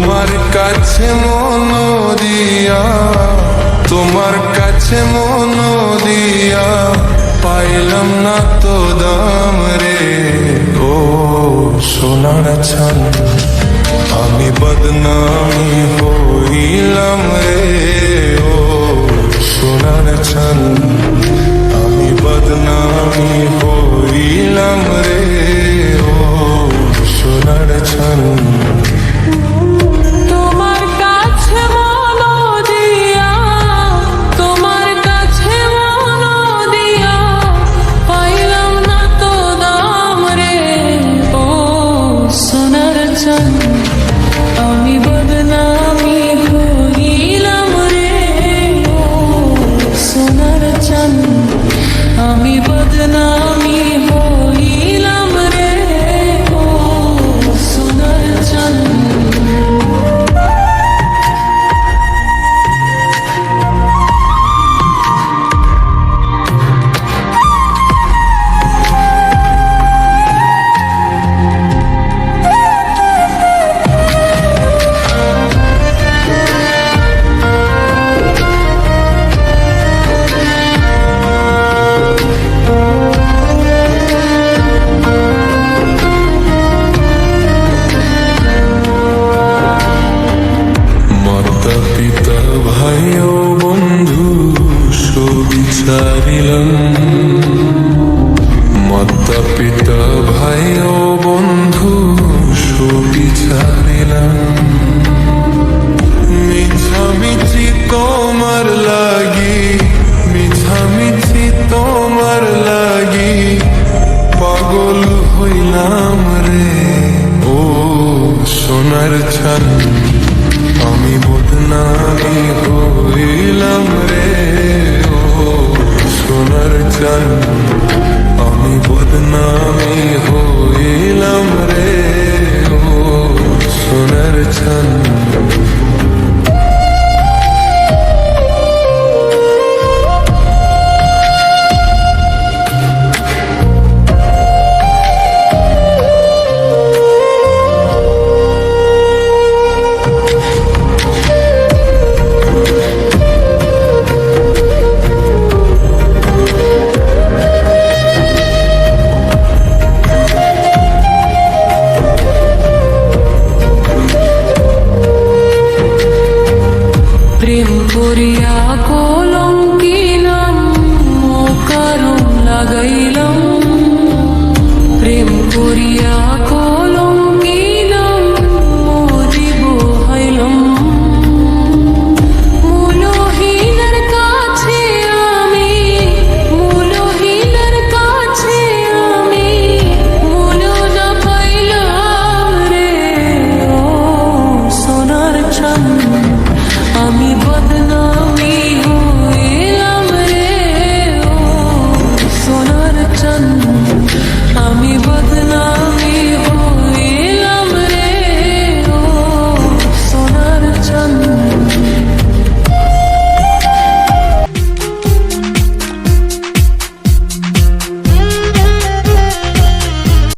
তোমার কাছে মন দিয়া, তোমার কাছে মন দিয়া পাইলাম না তো দাম রে। ও সোনার চান আমি বদনামি হইলাম রে। ও সোনার চান আমি বদনামি হইলাম রে। ও সোনার চান তোমার কাছে মন দিয়া, তোমার কাছে মন দিয়া পাইলাম না তো দাম রে। ও সোনার চাঁদ আমি বদনামি হইলাম রে। ও সোনার চাঁদ আমি বদনামি হইলাম রে। ও সোনার চাঁদ পিতা ভাই ও বন্ধু সবই ছাড়িলাম। মাতা পিতা ভাই ও বন্ধু সবই ছাড়িলাম। মিছামিছি তোমার লাগি, মিছামিছি তোমার লাগি পাগল হইলাম রে। ও সোনার চান আমি বদনামি হইলাম রে। ও সোনার চান আমি বদনামি হইলাম রে।